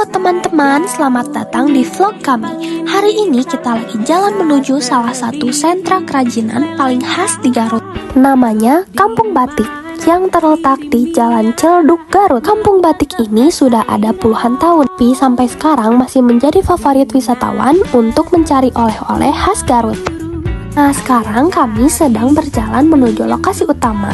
Halo teman-teman, selamat datang di vlog kami. Hari ini kita lagi jalan menuju salah satu sentra kerajinan paling khas di Garut. Namanya Kampung Batik yang terletak di Jalan Ciledug, Garut. Kampung Batik ini sudah ada puluhan tahun, tapi sampai sekarang masih menjadi favorit wisatawan untuk mencari oleh-oleh khas Garut. Nah, sekarang kami sedang berjalan menuju lokasi utama.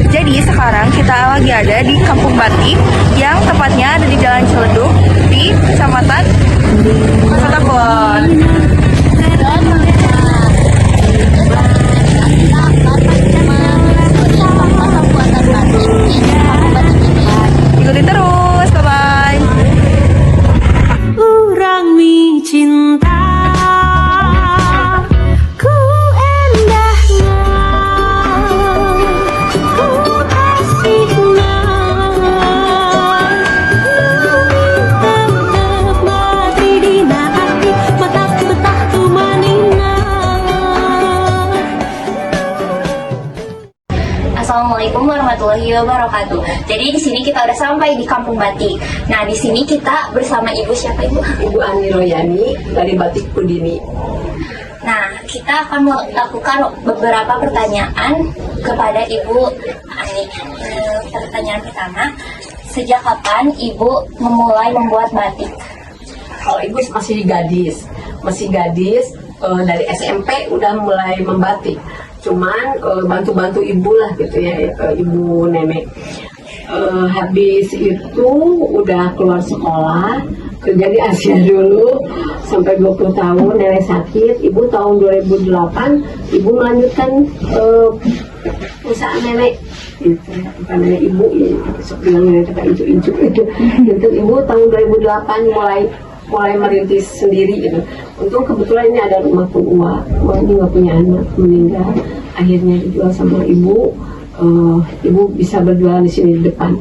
Jadi sekarang kita lagi ada di Kampung Batik yang tepatnya ada di Jalan Ciledug di Kecamatan Pasatapon. Ikuti terus, bye-bye. Urang mi cinta Assalamualaikum warahmatullahi wabarakatuh. Jadi di sini kita udah sampai di Kampung Batik. Nah, di sini kita bersama Ibu siapa Ibu? Ibu Ani Royani dari Batik Pudini. Nah, kita akan melakukan beberapa pertanyaan kepada Ibu Ani. Pertanyaan pertama, sejak kapan Ibu memulai membuat batik? Kalau Ibu masih gadis dari SMP udah mulai membatik. Cuman bantu-bantu ibu lah gitu ya, ibu nenek. Habis itu udah keluar sekolah, kerja di Asia dulu sampai 20 tahun, nenek sakit. Ibu tahun 2008 ibu melanjutkan usaha nenek gitu ya. Bukan nenek ibu ya, sok bilang nenek kayak incu-incu gitu. Ibu tahun 2008 mulai merintis sendiri gitu. Untung kebetulan ini ada rumah tua, ini nggak punya anak, meninggal, akhirnya dijual sama ibu. Ibu bisa berjualan di sini di depan.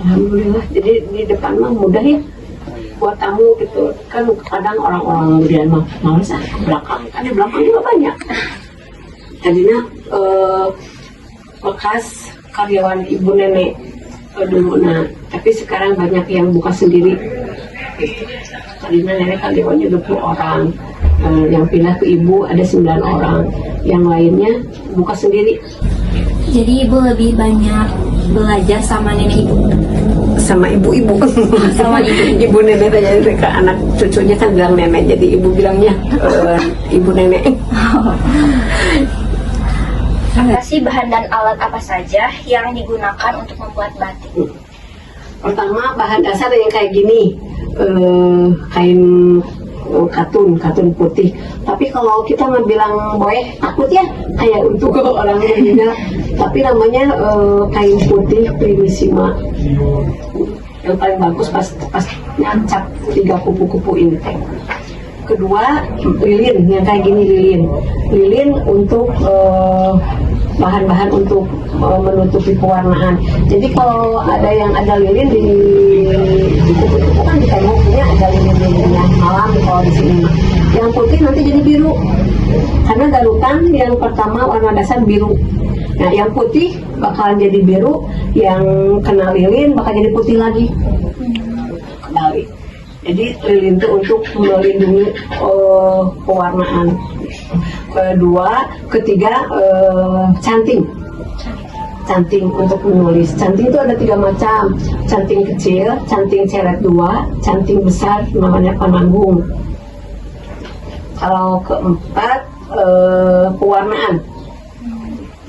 Alhamdulillah. Jadi di depan mah mudah ya buat tamu gitu. Kan kadang orang-orang kemudian mah males ke belakang, kan di belakang juga banyak. Tadinya bekas karyawan ibu nenek dulu, nah tapi sekarang banyak yang buka sendiri. Tadinya nenek karyawannya 20 orang, yang pindah ke ibu ada 9 orang, yang lainnya buka sendiri. Jadi Ibu lebih banyak belajar sama nenek Ibu? Sama ibu-ibu. Sama ibu. Ibu nenek tanya ke anak cucunya kan bilang nenek, jadi ibu bilangnya ibu nenek. Apa sih bahan dan alat apa saja yang digunakan untuk membuat batik? Pertama, bahan dasar yang kayak gini, kain katun putih. Tapi kalau kita nggak bilang boleh takut ya, kayak untuk orang meninggal. Tapi namanya kain putih Primissima. Yang paling bagus pas nyancap 3 kupu-kupu ini. Kedua, lilin yang kayak gini, lilin untuk bahan-bahan untuk menutupi pewarnaan. Jadi kalau ada yang ada lilin di kupu-kupu kan di temboknya ada lilin-lilinnya malam kalau di sini. Yang putih nanti jadi biru. Karena garukan yang pertama warna dasar biru. Nah, yang putih bakalan jadi biru, yang kena lilin bakal jadi putih lagi. Kembali. Jadi lilin itu untuk melindungi pewarnaan. Ketiga canting untuk menulis. Canting itu ada 3 macam. Canting kecil, canting ceret 2, canting besar namanya pananggung. Kalau keempat pewarnaan.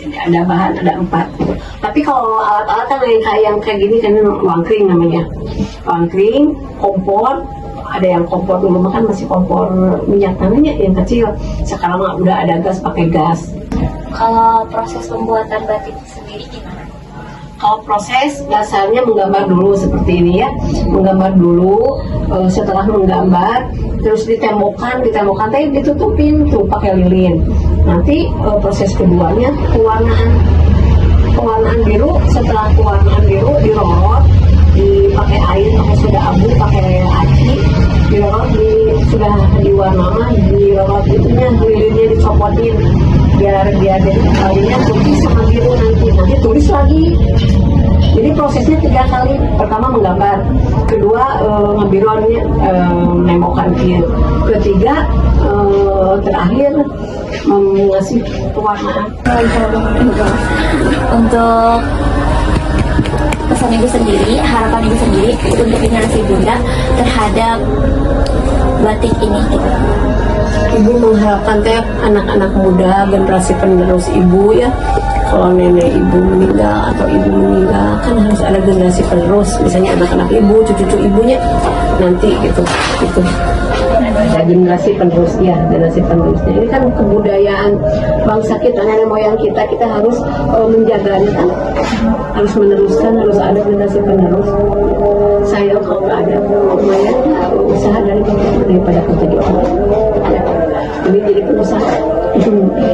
Jadi ada bahan, ada 4. Tapi kalau alat-alat kan yang kayak gini kan wangkring namanya. Wangkring, kompor, ada yang kompor dulu makan masih kompor minyak tanahnya yang kecil. Sekarang udah ada gas, pakai gas. Kalau proses pembuatan batik sendiri sendiri gimana? Kalau proses dasarnya menggambar dulu seperti ini ya, menggambar dulu, setelah menggambar terus ditembokkan tapi ditutupin tuh pakai lilin. Nanti proses keduanya pewarnaan biru. Setelah pewarnaan biru dirorot, dipakai air, pakai soda abu, pakai aci, dirorot, sudah diwarna, dirorot itunya, lilinnya dicopotin biar jadi kalinya putih sama biru, nanti tulis lagi. Jadi prosesnya 3 kali. Pertama menggambar, kedua ngebiruannya, menembokkan kia, ketiga terakhir mengasih pewarnaan. Untuk pesan ibu sendiri, harapan ibu sendiri untuk generasi bunda terhadap batik ini gitu. Ibu mengharapkan anak-anak muda generasi penerus ibu ya, kalau nenek ibu meninggal atau ibu meninggal kan harus ada generasi penerus, misalnya anak-anak ibu, cucu-cucu ibunya nanti gitu. Ada generasi penerusnya. Ini kan kebudayaan bangsa kita, nenek moyang kita harus menjaganya kan, harus meneruskan, harus ada generasi penerus. Saya kalau nggak ada lumayan usaha daripada kerja di orang. Ini jadi pengusaha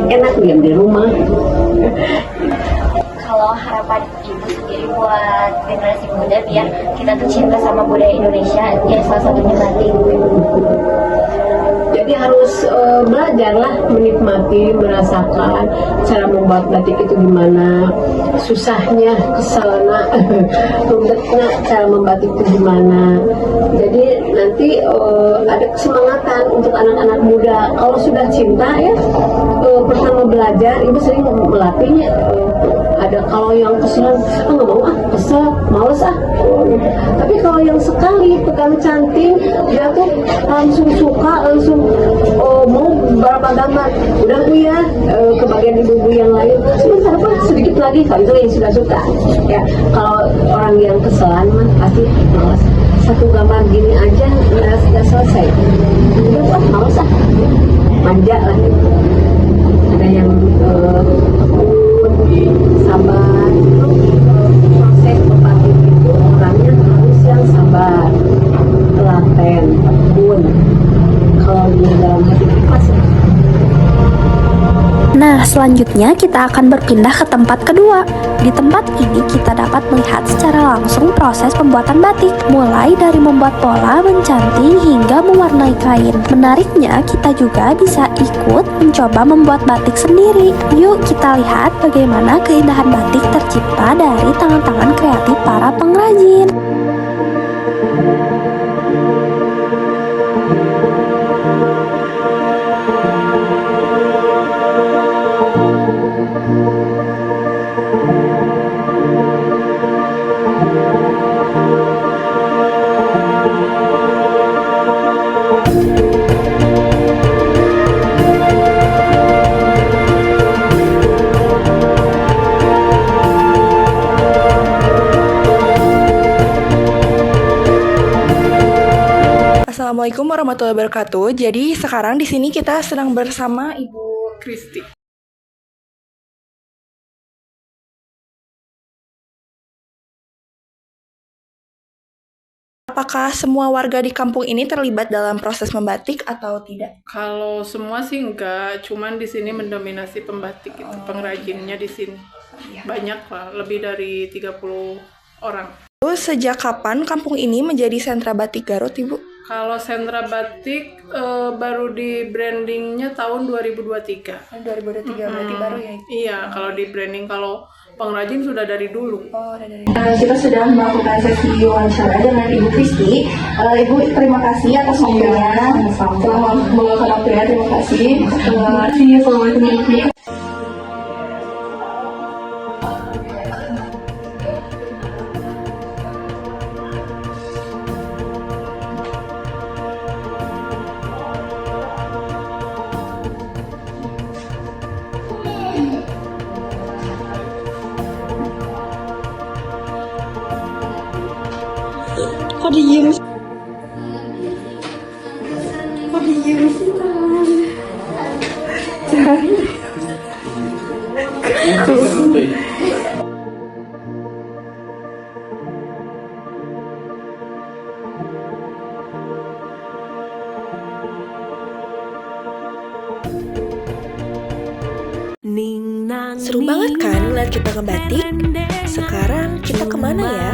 enak diam di rumah. Kalau harapan ibu sendiri buat generasi muda biar kita tuh cinta sama budaya Indonesia, ya salah satunya batik. Jadi harus belajarlah menikmati, merasakan cara membuat batik itu gimana, susahnya, keselnya, ribetnya cara membatik itu gimana. Jadi nanti ada kesemangatan untuk anak-anak muda. Kalau sudah cinta ya, pertama belajar, ibu sering melatihnya. Ada kalau yang keselan, nggak mau kesel, males Tapi kalau yang sekali pegang canting, dia tuh langsung suka, langsung mau berapa gambar, udah Bu ya, ke bagian ibu-ibu yang lain, sebentar Pak, sedikit lagi, kalau itu yang sudah suka. Ya, kalau orang yang keselan mah pasti males. Satu gambar gini aja nggak selesai, udah Pak, males manja lah. Ada yang sabar. Proses membatik itu orangnya harus yang sabar, telaten, tekun. Kalau dia dalam hati ikhlas. Nah, selanjutnya kita akan berpindah ke tempat kedua. Di tempat ini kita dapat melihat secara langsung proses pembuatan batik, mulai dari membuat pola, mencanting, hingga mewarnai kain. Menariknya, kita juga bisa ikut mencoba membuat batik sendiri. Yuk kita lihat bagaimana keindahan batik tercipta dari tangan-tangan kreatif para pengrajin. Assalamualaikum warahmatullahi wabarakatuh. Jadi sekarang di sini kita sedang bersama Ibu Kristi. Apakah semua warga di kampung ini terlibat dalam proses membatik atau tidak? Kalau semua sih enggak, cuman di sini mendominasi pembatik itu, pengrajinnya di sini. Banyak lah, lebih dari 30 orang. Terus sejak kapan kampung ini menjadi sentra batik Garut, Ibu? Kalau sentra batik baru di brandingnya tahun 2023. 2023 berarti baru ya? Iya, kalau di branding, kalau pengrajin sudah dari dulu. Oh, dari Kita sudah melakukan sesi wawancara dengan Ibu Kristi. Ibu, terima kasih atas waktunya. Telah meluangkan waktunya, terima kasih. Assalamualaikum warahmatullahi wabarakatuh. Kok diem? Jangan. Seru banget kan ngeliat kita ngebatik? Sekarang kita kemana ya?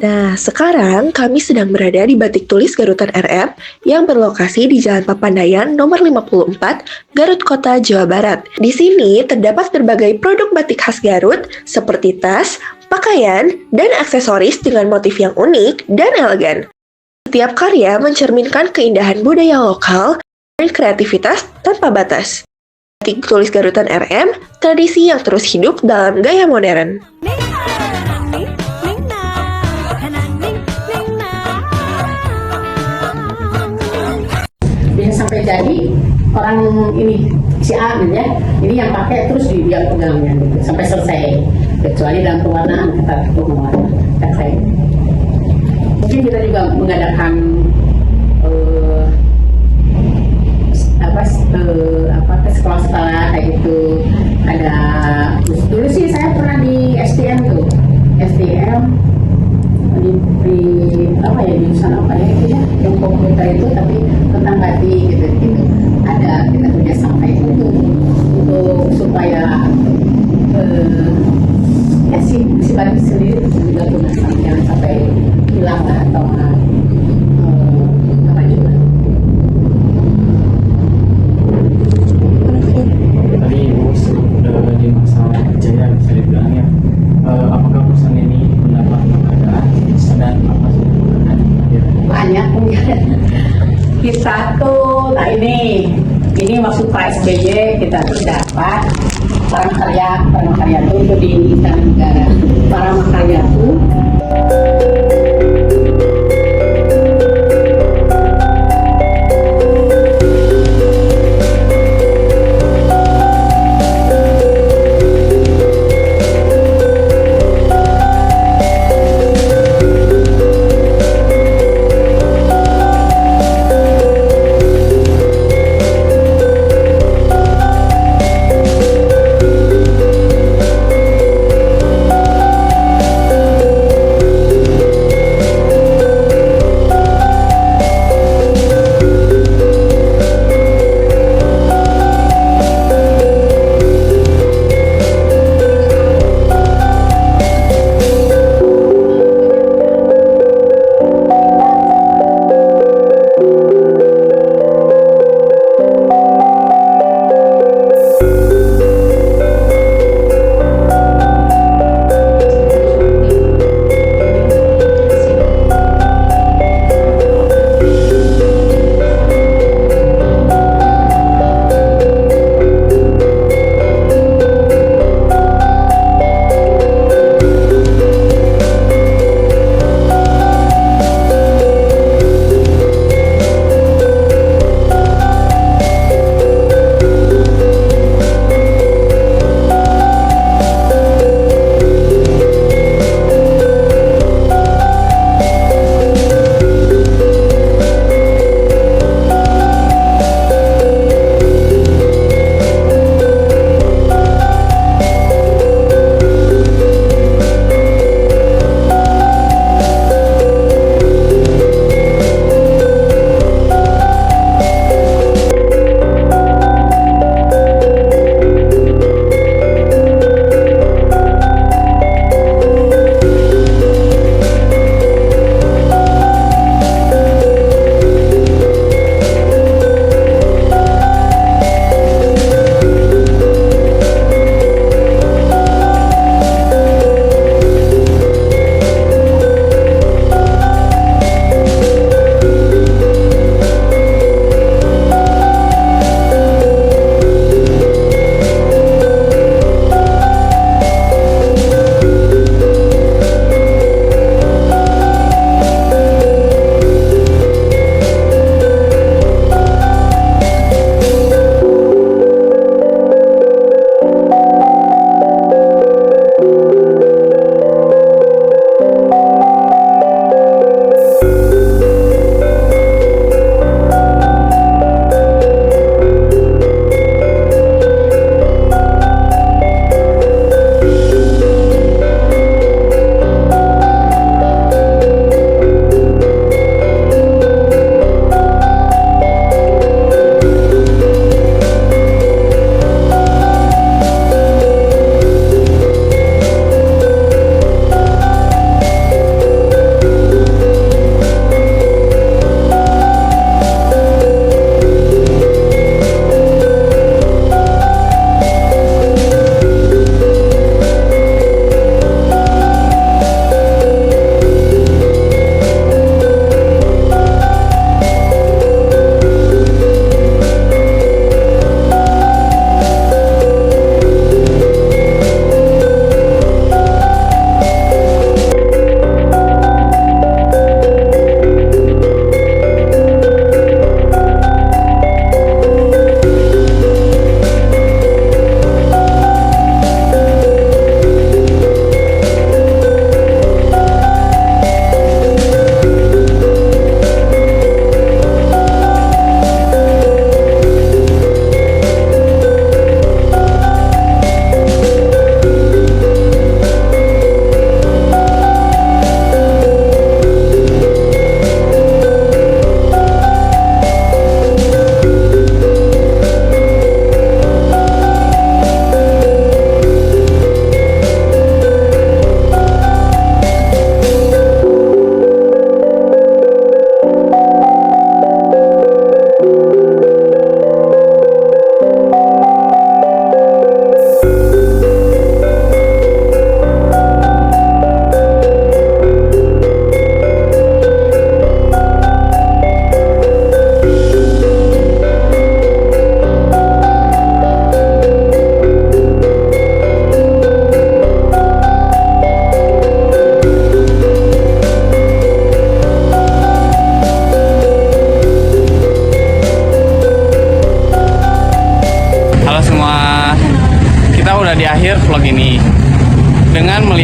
Nah, sekarang kami sedang berada di Batik Tulis Garutan RM yang berlokasi di Jalan Papandayan nomor 54, Garut Kota, Jawa Barat. Di sini terdapat berbagai produk batik khas Garut seperti tas, pakaian, dan aksesoris dengan motif yang unik dan elegan. Setiap karya mencerminkan keindahan budaya lokal dan kreativitas tanpa batas. Batik Tulis Garutan RM, tradisi yang terus hidup dalam gaya modern. Sampai jadi orang ini si A gitu ya, ini yang pakai terus dia pegangnya gitu sampai selesai, kecuali dalam pewarnaan kata pewarna saya. Mungkin kita juga mengadakan sekolah-sekolah kayak gitu. Ada dulu sih saya pernah di STM tuh, di apa ya, di sana apa ya itu ya, yang komputer itu tapi tentang batik gitu. Ada kita punya sama itu untuk supaya ya si batik sendiri juga punya jangan sampai hilang lah atau apa juga. Tadi Ibu sudah di masa jaya bisa dibilang ya, apakah perusahaan ini mendapat penghargaan dan apa sih penghargaan? Banyak penghargaan. Kita tuh, nah ini maksud Pak SBY, kita tuh dapat para karya tuh di Istana Negara. Para karya tuh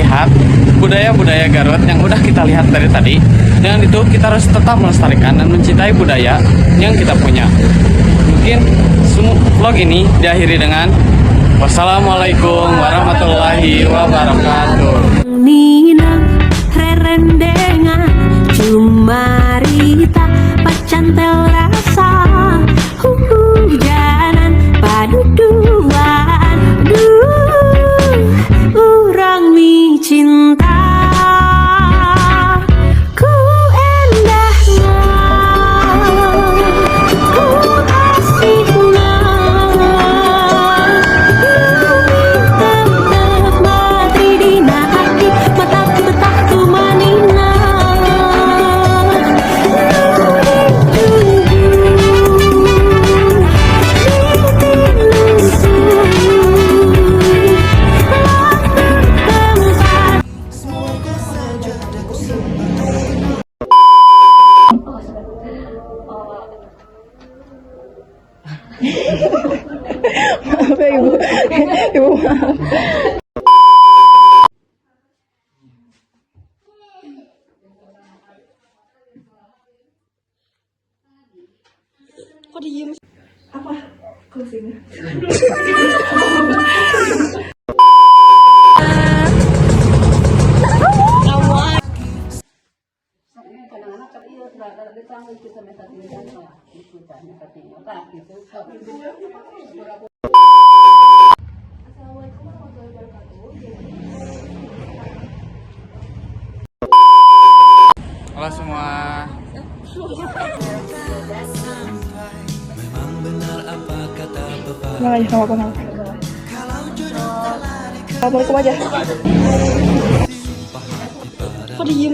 melihat budaya-budaya Garut yang udah kita lihat dari tadi. Dengan itu kita harus tetap melestarikan dan mencintai budaya yang kita punya. Mungkin vlog ini diakhiri dengan wassalamualaikum warahmatullahi wabarakatuh. Ninang rerendengan cumarita pacantel rasa hujanan paduduan urang mi cinta ku endahna ku asihna tetep mati dina hati mata betah tu manina Maaf ya ibu, ibu maaf. Kok diem? Apa? Closing. Halo semua. Tenang aja, gak apa-apa. Assalamualaikum aja. Kok diem?